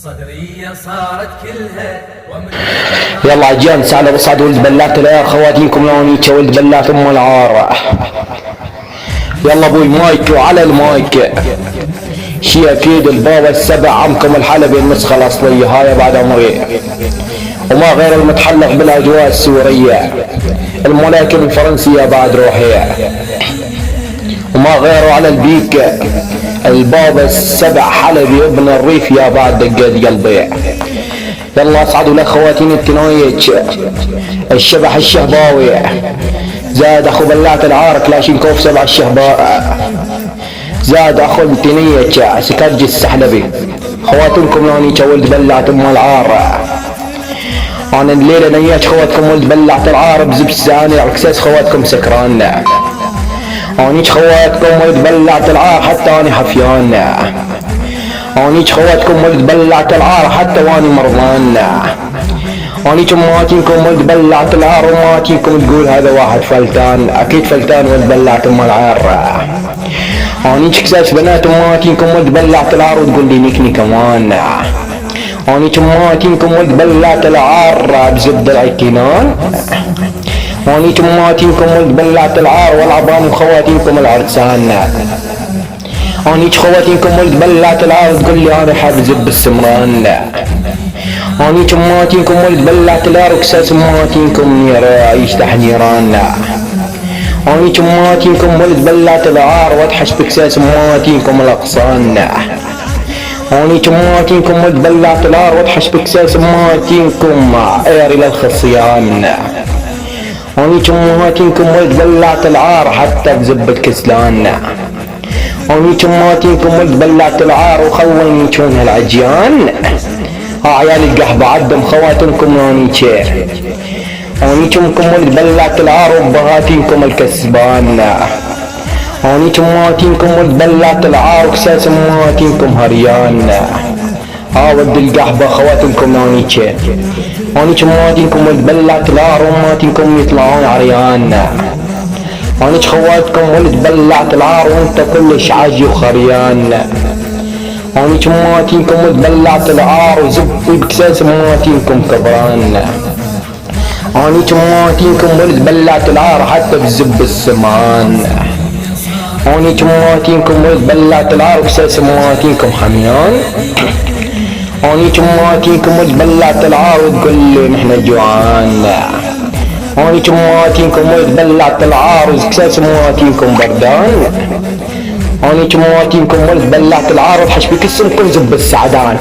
صدرية صارت كلها يلا عجيان سعد ابو سعد ولد بلات العيار خواتينكم لونيتشا ولد بلات ام العار. يلا ابوي مايك وعلى المايك شي اكيد البابا السبع عمكم الحلبي النسخة الاصلية هاي بعد عمري وما غير المتحلق بالاجواء السورية الملاكم الفرنسية بعد روحية وما غيره على البيك البابا السبع حلبي ابن الريف يا بعد دقات قلبي. يلا اصعدوا لاخواتين التنايج الشبح الشهباوي زاد اخو بلات العار كلاشينكوف سبع الشهباء زاد اخو التنيج سكرج السحلبي خواتنكم لونيتشا ولد بلات ام العار. انا الليله نياج خواتكم ولد بلات العار بزب الساني عكساس خواتكم سكران انيج خواتكم ولد بلعت العار حتى اني حفيان انيج خواتكم ولد بلعت العار حتى واني مرضان انيج اماتينكم ولد بلعت العار وماتينكم تقول هذا واحد فلتان اكيد فلتان ولد بلعت ام العار. انيج كساس بنات اماتينكم ولد بلعت العار وتقول لي نكني كمان انيج اماتينكم ولد بلعت العار بزبد العكينان وانيتم مواتينكم ولد بلعت العار والعظام وخواتينكم العرسان انيت خواتينكم ولد بلعت العار تقول لي انا حاب زب السمران انيتم مواتينكم ولد بلعت العار وكساس مواتينكم نيرا يشتح نيران انيتم مواتينكم ولد بلعت العار واتحش بكساس مواتينكم الاقصان انيتم مواتينكم ولد بلعت العار واتحش بكساس مواتينكم اير الى الخصيان انيتم مواتينكم ولد بلعت العار حتى بزبة كسلان انيتم مواتينكم ولد بلعت العار وخوينيتون هالعجيان عيال القحبة عدم خواتنكم لونيتشا انيتمكم ولد بلعت العار وبهاتينكم الكسبان انيتم مواتينكم ولد بلعت العار وكساس مواتينكم هريان ود القحبة خواتنكم لونيتشا انيتم مواتينكم ولد بلعت العار وماتينكم يطلعون عريان انيت خواتكم ولد بلعت العار وانت كلش عاجي وخريان انيتم مواتينكم ولد بلعت العار وزبي بكساس مواتينكم كبران انيتم مواتينكم ولد بلعت العار حتى بزب السمان انيتم مواتينكم ولد بلعت العار وكساس مواتينكم حميان انيتم مواتينكم ولد بلعت العار وتقول لي نحن جوعان انيتم مواتينكم ولد بلعت العار وكساس مواتينكم بردان انيتم مواتينكم ولد بلعت العار وتحش بكسمكم زب السعدان